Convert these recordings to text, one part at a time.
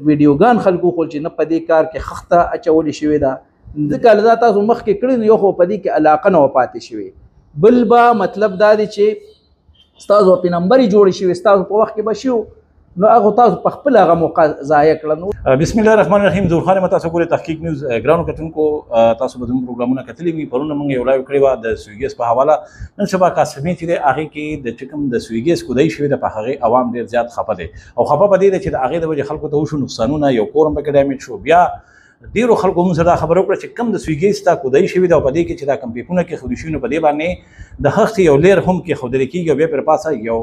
ویډیوګان خلکو خو چې نه په دې کار کې خخته اچولې شوې ده ځکه دا تاسو مخکې کړي نو یو خو په دې کې علاقه نه پاتې شوې بل به مطلب دا دی چې ستاسو په نمبر یې جوړې شوې ستاسو په وخت کې به شو نو هغه تاسو په خپل هغه موقع ضایع کړل. بسم الله الرحمن الرحیم. ظهور خان تاسو ګورئ تحقیق نیوز. ګرانو کتونکو تاسو به زموږ پروګرامونه کتلي وي. پرونه موږ یو لایو کړی و د سویګیس په حواله. نن سبا قاسمي چې دی هغې کې د چې کوم د سویګیس کودی شوې ده په هغې عوام ډېر زیات خفه دی او خفه په دې ده چې د هغې د وجې خلکو ته وشو نقصانونه یو کور هم پکې ډیمیج شو. بیا ډېرو خلکو موږ سره دا خبره وکړه چې کوم د سویګیس ته کودی شوې ده او په دې کې چې دا کوم پیپونه کېښودل شوي نو په دې باندې د خښتې یو لیر هم کېښودل کېږي او بیا پرې پاسه یو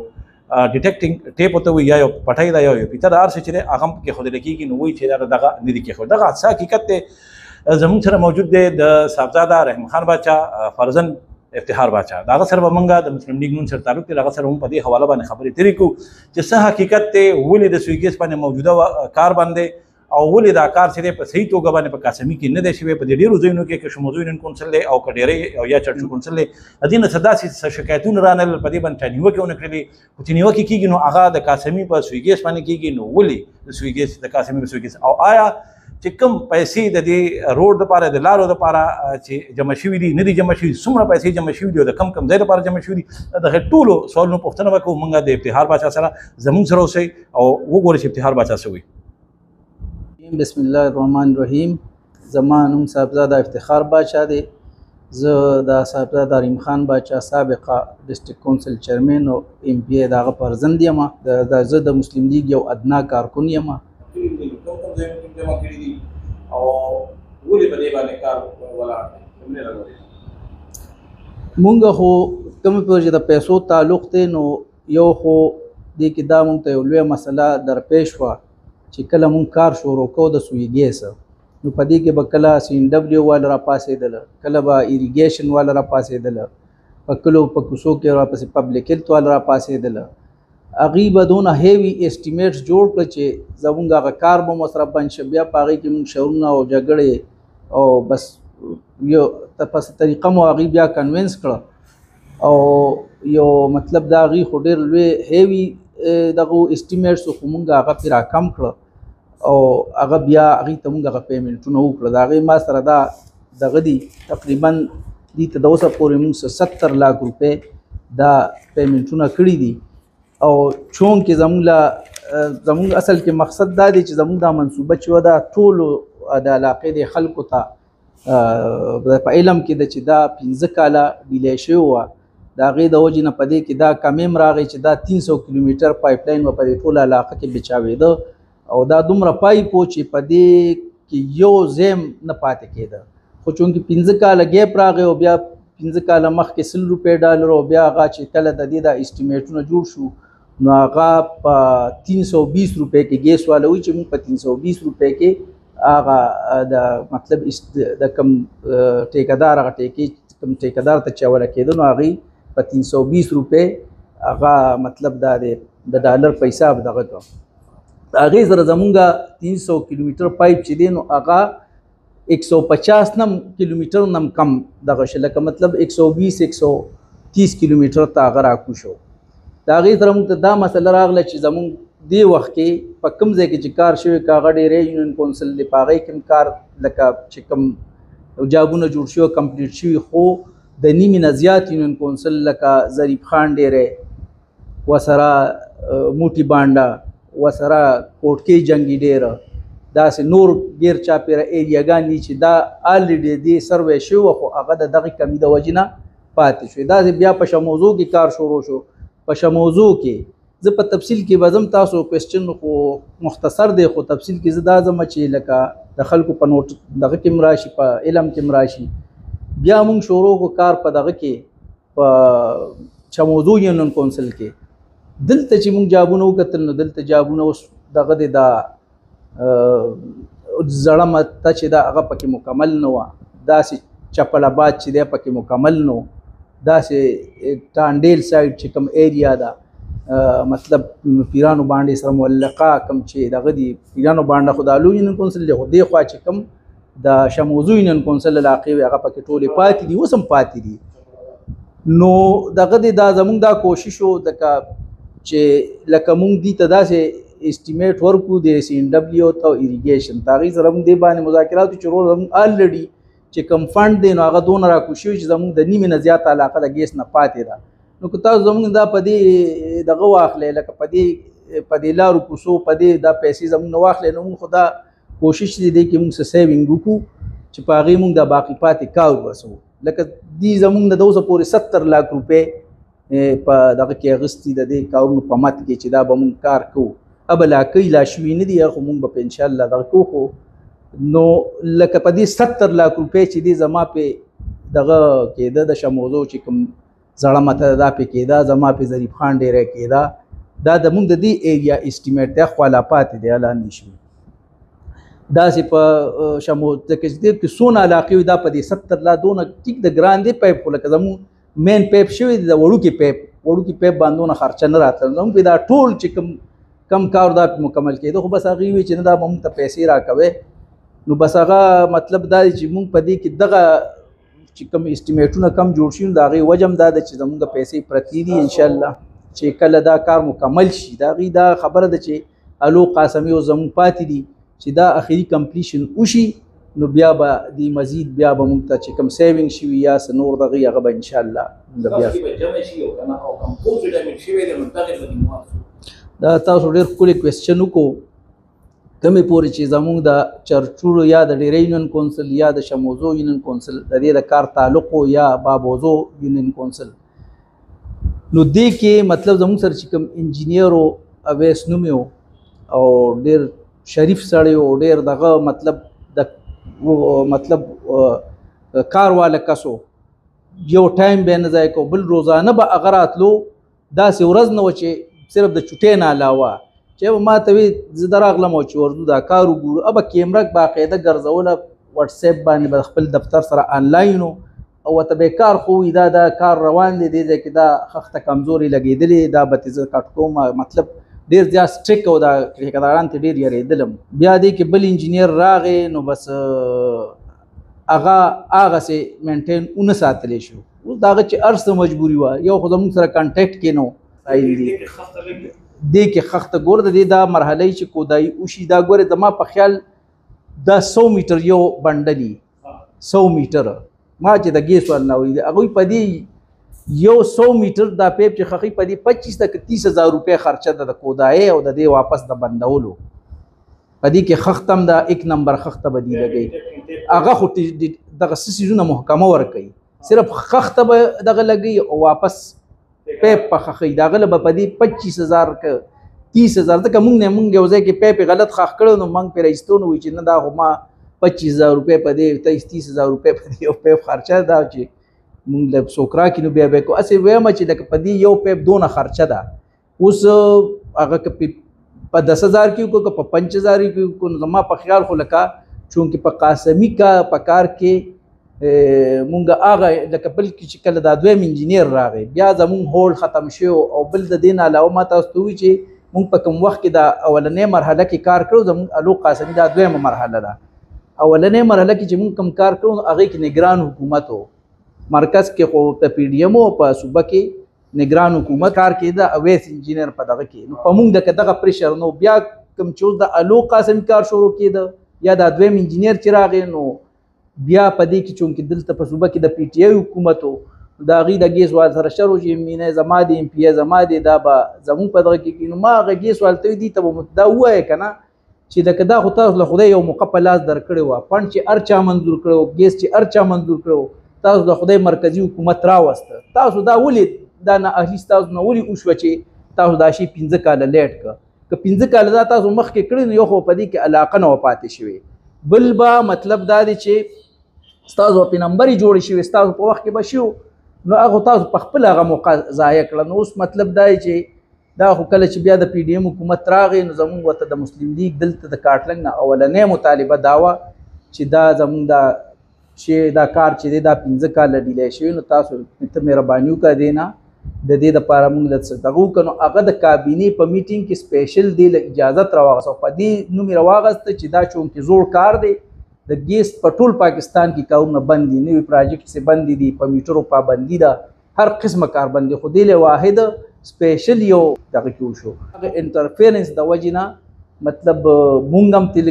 ډیټیکټینګ ټیپ ورته وایي یا یو پټۍ ده یا یو پیته ده هر څه چې دی هغه هم کېښودل کېږي نو وایي چې دغه نه دي کېښود. دغه څه حقیقت دی زموږ سره موجود دی د صاحبزاده رحیم خان باچا فرزند افتخار باچا. د هغه سره به موږ د مسلم لیګ نون سره تعلق دی هغه سره هم په دې حواله باندې خبرې تېرې کړو چې څه حقیقت دی ولې د سویګیس باندې موجوده کار باندې او ولې دا کار چې دی په صحیح توګه باندې په قاسمي کې نه دی شوی په دې ډېرو ځایونو کې که شموزو یونین کونسل دی او که ډېری او یا چرچو کونسل دی د دې نه څه داسې شکایتونه رانغلل په دې باندې چا نیوکې ونه کړلې خو چې نیوکې کېږي نو هغه د قاسمي په سویګیس باندې کېږي نو ولې د سویګیس د قاسمي په سویګیس او آیا چې کوم پیسې د دې روډ دپاره د لارو دپاره چې جمع شوي دي نه دي جمع شوي څومره پیسې جمع شوي دي او د کم کم ځای دپاره جمع شوي دي د هغې ټولو سوالونو پوښتنه به کوو موږ د افتخار باچا سره زموږ سره اوسئ او وګورئ چې افتخار باچا څه وایي. بسم الله الرحمن الرحیم. زما نوم صاحبزاده افتخار باچا دی. زه د صاحبزاده رحیم خان باچا سابقه ډسټرک کونسل چیرمن او ایم پی ای د هغه فرزند یم. زه د مسلم لیګ یو ادنا کارکون یم. مونږ خو کوم په چې د پیسو تعلق دی نو یو خو دې کې دا مونږ ته یو لویه مسله درپېښ وه چې کله مونږ کار شروع کوو د سویګیس نو په دې کې به کله سی ان ډبلیو والا راپاسېدله کله به ایریګیشن والا راپاسېدله په کلو په کوڅو کې راپسې پبلک هیلث والا راپاسېدله هغوی به دونه هیوي اسټیمیټس جوړ کړه چې زمونږ هغه کار به مو سره بند شه بیا په هغې کې مونږ شرونه او جګړې او بس یو په طریقه مو هغوی بیا کنوینس کړه او یو مطلب د هغوی خو ډېر لوی هیوي دغه اسټیمیټس خو مونږ هغه پرې راکم کړه او هغه بیا هغوی ته مونږ هغه پیمنټونه وکړه د هغې ما سره دا دغه دي تقریبا دې ته د اوسه پورې مونږ 70 لاک روپۍ دا پیمنټونه کړي دي او چونکې زمونږ اصل کې مقصد دا دی چې زمونږ دا منصوبه چې وه دا ټولو د علاقې د خلکو ته په علم کې ده چې دا 15 کاله ډیلی شوې وه د هغې د وجې نه په دې کې دا کمیم راغی چې دا 300 کیلومیټر پایپ لاین به په دې ټوله علاقه کې بچاوېده او دا دومره پایپ و چې په دې کې یو ځای نه پاتې کېده خو چونکې 15 کاله ګیپ راغی او بیا 15 کاله مخکې 100 روپۍ ډالر او بیا هغه چې کله د دې دا اسټیمیټونه جوړ شو نو هغه په 320 روپۍ کې ګیس والا وایي چې موږ په 320 روپۍ کې هغه د مطلب د کوم ټیکهدار هغه کوم ټیکهدار ته چې حواله کېده نو هغوی په 320 روپۍ هغه مطلب دا دی د ډالر پیسه به دغه کړه هغې سره زمونږ 300 کیلومیټر پایپ چې دی نو هغه 150 نم کیلومیټر نم کم دغه شي لکه مطلب 120-130 کیلومیټر ته هغه راکو شو د هغې سره موږ ته دا مسله راغله چې زمونږ دې وخت کې په کوم ځای کې چې کار شوی که هغه ډېری یونین کونسل دی په هغې کې هم کار لکه چې کوم جابونه جوړ شوي کمپلیټ شوي خو د نیمې نه زیات یونین کونسل لکه ظریف خان ډېری ورسره موټي بانډه ورسره کوټکۍ جنګي ډېره داسې نور ګیر چاپېره ایریاګانې دي چې دا الریډي دې سروی شوي وه خو هغه د دغې کمي د وجې نه پاتې شوې داسې بیا په شموزو کې کار شروع شو په شموزو کې زه په تفصیل کې به ځم تاسو کوېسچن خو مختصر دی خو تفصیل کې زه دا ځم چې لکه د خلکو په نوټ دغه کې هم راشي په علم کې هم راشي بیا مونږ شروع کو کار په دغه کې په شموزو یونین کونسل کې دلته چې مونږ جابونه وکتل نو دلته جابونه اوس دغه دی دا زړه مته چې دا هغه پکې مکمل نه وه داسې چپل آباد چې دی پکې مکمل نه داسې ټانډیل سایډ چې کوم ایریا ده مطلب پیرانو باندې سره معلقه کوم چې دغه دي پیرانو باندې خو د الو یونین کونسل دی خو دې خوا چې کوم د شموزو یونین کونسل علاقې وي هغه پکې ټولې پاتې دي اوس هم پاتې دي نو دغه دی دا زمونږ دا کوشش و چې لکه مونږ دې ته داسې اسټیمیټ ورکو د CNW ته اریګیشن تاغي سره موږ د باندې مذاکرات چې رول الریډي چې کم فند دی نو هغه دون راکوشي چې زموږ د نیمه نه زیات علاقه د ګیس نه پاتې ده نو که تاسو زموږ دا په دې دغه واخلې لکه په دې لارو کوڅو په دې دا پیسې زموږ نه واخلې نو موږ خو دا کوشش دی چې موږ څه سیوینګ وکړو چې په هغې موږ د باقي پاتې کار ورسوو لکه دې زموږ نه د اوسه پورې 70 लाख روپۍ په دغه کې اخیستي د دې کارونو په مت کې چې دا به موږ کار کوو اب لا کوي لا شوي نه دي خو موږ به انشاءالله دغه کوو خو نو لکه په دې 70 लाख روپۍ چې دې زما په دغه کېده د شموزو چې کوم زړه مته دا پې کېده زما په ظریف خان ډېری کېده دا د موږ د دې ایریا اسټیمیټ دی خواله پاتې دی لاندې شوي داسې په شمو کې څونه علاقې وي دا په دې 70 لا دونه ټیک د ګران دی پیپ خو لکه زموږ مین پیپ شوی دی د وړوکي پیپ باندونه خرچه نه راتله زموږ په دا ټول چې کم کار دا مکمل کېده خو بس هغې وي چې نه دا به موږ ته پیسې راکوي نو بس هغه مطلب دا دی چې موږ په دې کې دغه چې کوم اسټیمیټونه کم جوړ شي نو د هغې وجه هم دا ده چې زموږ پیسې پرتې دي انشاءالله چې کله دا کار مکمل شي د هغې دا خبره ده چې الو قاسمي او زموږ پاتې دي چې دا اخري کمپلیشن وشي نو بیا به د مزید بیا به موږ ته چې کوم سیوینګ شوي یا څه نور دغې هغه به انشاءالله دا تاسو ډېر ښکلی کوېسچن وکړو کمې پورې چې زموږ د چرچوړو یا د ډیری یونین کونسل یا د شموزو یونین کونسل د دې د کار تعلق یا بابوزو یونین کونسل نو دې کې مطلب زموږ سره چې کوم انجینیر و اویس نومې و او ډېر شریف سړی و ډېر دغه مطلب کار والا کسو یو ټایم به نه ضایع کو بل روزانه به هغه راتلو داسې ورځ نه وه چې صرف د چوټۍ نه علاوه چې به ما ته وي زه درغلم او چې ورځو دا کار وګورو ابه کیمره باقاعده ګرځوله وټساپ باندې به خپل دفتر سره آنلاین او ورته به کار خو وي دا کار روان دی دې ځای کې دا خښته کمزوري لګېدلې دا به زه کټ کوم مطلب ډېر زیات سټریک او دا ټیکداران ته ډېر یېرېدلم بیا دې کې بل انجینیر راغی نو بس هغسې مینټین ونه ساتلی شو اوس د هغه چې هر څه مجبوري وه یو خو زموږ سره کنټیکټ کې نو دې کې خښته ګوره د دې دا مرحله چې کودایي وشي دا ګورې زما په خیال دا 100 میټر یو بنډلي 100 میټر ما چې د ګیس ور نه اورېدې هغوی په دې یو 100 میټر دا پیپ چې خخي په دې 25 تک 30,000 روپۍ خرچه ده د کودایي او د دې واپس د بندولو په دې کې خختم دا 1 نمبر خخته به دې لګوي هغه خو دغه څه څیزونه محکمه ورکوي صرف خخته به دغه لګوي او واپس پیپ په خخي د هغه به په دې 25,000 که 30,000 ځکه موږ یو ځای کې پیپ غلط خښ کړی نو موږ پرې رایستو نو وایي چې نه دا خو ما 25,000 روپۍ په دې 30,000 روپۍ په دې یو پیپ خرچه ده چې موږ له څوک راکړي نو بیا به کو هسې وایم چې لکه په دې یو پیپ دونه خرچه ده اوس هغه که په 10,000 کې وکړو که په 5,000 کې وکړو نو زما په خیال خو لکه چونکې په قاسمي په کار کې مونږ هغه لکه بل کې چې کله دا دویم انجینیر راغی بیا زمونږ هولډ ختم شو او بل د دې نه علاوه ما تاسو ته ووایي چې مونږ په کوم وخت کې دا اولنۍ مرحله کې کار کړو زمونږ الو قاسمي دا دویمه مرحله ده اولنۍ مرحله کې چې مونږ کوم کار کړو نو هغې کې نګران حکومت و مرکز کې خو په پی ډي ایم او په صوبه کې نگران حکومت کار کېده اویس انجینیر په دغه کې نو په موږ دغه پریشر نو بیا کوم چې اوس د الو قاسمي کار شروع کېده یا دا دویم انجینیر چې راغی نو بیا په دې کې چونکې دلته په صوبه کې د پی ټي آی حکومت و د هغې د ګیس وال سره شر و چې مینه زما دی ایم پی آی زما دی دا به زموږ په دغه کې نو ما هغه ګیس وال ته دي ته به دا ووایه که نه چې لکه دا خو تاسو له خدای یو موقع په لاس درکړی وه فنډ چې هر چا منظور کړی و ګیس چې هر چا منظور کړی و تاسو د خدای مرکزي حکومت راوسته تاسو دا ولې دا نااهلي ستاسو نه ولې وشوه چې تاسو دا شي 15 کاله لیټ که 15 کاله دا تاسو مخکې کړی نو یو خو په دې کې علاقه نه وه پاتې شوې بل به مطلب دا دی چې ستاسو په نمبر یې جوړې شوې ستاسو په وخت کې به شو نو هغه تاسو په خپل هغه موقع ضایع کړه نو اوس مطلب دا دی چې دا خو کله چې بیا د پی ډي ایم حکومت راغی نو زموږ ورته د مسلم لیگ دلته د کاټلنګ نه اولنۍ مطالبه دا وه چې دا زموږ دا چې دا کار چې دی دا 15 کاله ډیلی شوی نو تاسو ته مهرباني وکړه دی نه د دې دپاره موږ له څه دغه وکړو نو هغه د کابینې په میټینګ کې سپیشل دی له اجازت راواغسته په دې نوم یې راواغسته چې دا چونکې زوړ کار دی د ګیس په ټول پاکستان کې کارونه بند دي نوي پراجیکټ سې بند دي په میټرو پابندي ده هر قسمه کار بند دی خو دی له واحد سپیشل یو دغه کې وشو هغه انټرفیرنس د وجې نه مطلب مونږ هم تل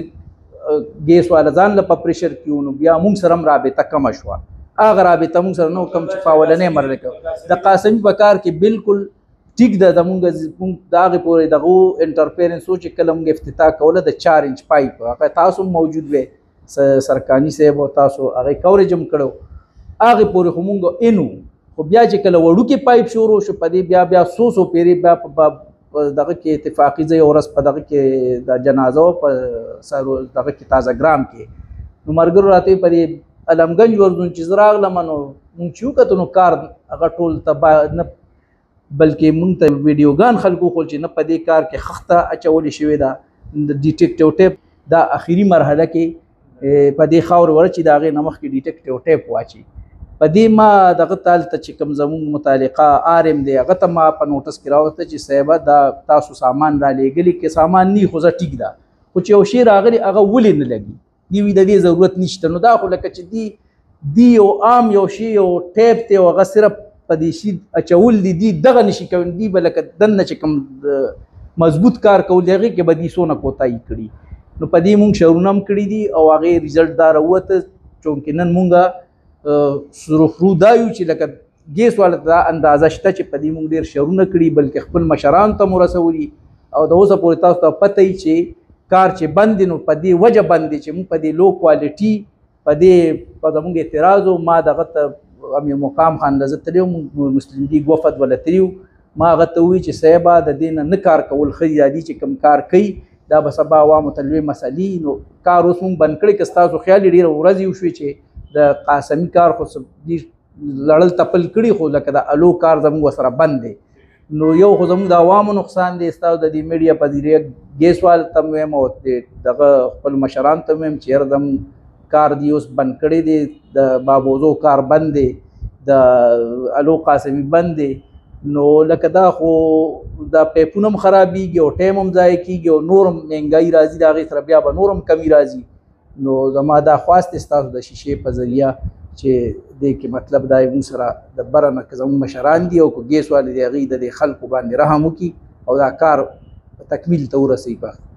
ګیس والا ځان له په پریشر کې نو بیا مونږ سره هم رابطه کمه شوه هغه رابطه مونږ سره نو کم چې په اولنۍ مرحله کې د قاسمي په کار کې بالکل ټیک ده زمونږ د هغې پورې دغه انټرفیرنس و چې کله مونږ افتتاح کوله د 4 انچ پایپ هغه تاسو هم موجود وی سرکاني صاحب او تاسو هغه کوریج هم کړو هغې پورې خو مونږ اینو خو بیا چې کله وړوکې پایپ شروع شو په دې بیا څو پیرې بیا په دغه کې اتفاقي ځای ورځ په دغه کې د جنازه په دغه کې تازه ګرام کې نو ملګرو راته په دې علمګنج ورځون چې زه راغلم نو مونږ چې وکتو نو کار هغه ټول تباه نه بلکې مونږ ته ویډیوګان خلکو خول چې نه په دې کار کې خښته اچولې شوې ده د ډیټیکټیو ټیپ دا اخري مرحله کې په دې خاورې وره چې د هغې نه مخکې ډیټیکټیو ټیپ واچي په دې ما دغه تال ته چې کوم زمونږ متعلقه آر ایم دی هغه ته ما په نوټس کې راوسته چې صاحبه دا تاسو سامان را لیږلي کې سامان نی خو زه ټیک ده خو چې یو شی راغلی هغه ولې نه لګي دی وي د دې ضرورت نشته نو دا خو لکه چې دی یو عام یو شی یو ټیپ دی او هغه صرف په دې شي اچول دي دغه نشي کولی دی به لکه دننه چې کوم مضبوط کار کول دی هغې کې به دي څونه کوتاهي کړي نو په دې مونږ شعرونه هم کړي دي او هغې رزلټ دا راووته چونکې نن مونږه سرخرو دا یو چې لکه ګیس والا دا اندازه شته چې په دې مونږ ډېر شعرونه کړي بلکې خپل مشرانو ته مو رسولي او د اوسه پورې تاسو ته پته وي چې کار چې بند دی نو په دې وجه بند دی چې مونږ په دې لو کوالټي په دې په زمونږ اعتراض و ما دغه ته امیر مقام خان له زه تللی وم مسلم لیګ وفد وله تللی ما هغه ته ووایي چې صاحبه د دې نه کار کول ښه دي دا چې کوم کار کوي دا به سبا عوامو ته لوی مسلې نو کار اوس مونږ بند کړی که ستاسو خیال یې ډېره ورځې وشوې چې د قاسمي کار خو لړل تپل کړي خو لکه د الو کار زموږ سره بند دی نو یو خو زموږ د عوامو نقصان دی ستاسو د دې میډیا په ذریعه ګیس وال ته م ویم او دغه خپل مشرانو ته م ویم چې یاره زموږ کار دی اوس بند کړی دی د بابوزو کار بند دی د الو قاسمي بند دی نو لکه دا خو دا پیپونه هم خرابېږي او ټایم هم ضایع کېږي او نور هم مهنګایي راځي د هغې سره بیا به نور هم کمی راځي نو زما دا خواست دی ستاسو د شیشې په ذریعه چې دې کې مطلب دا موږ سره د بره نه که زموږ مشران دي او که ګیس والې دي هغوی د دې خلکو باندې رحم وکړي او دا کار تکمیل ته ورسوي په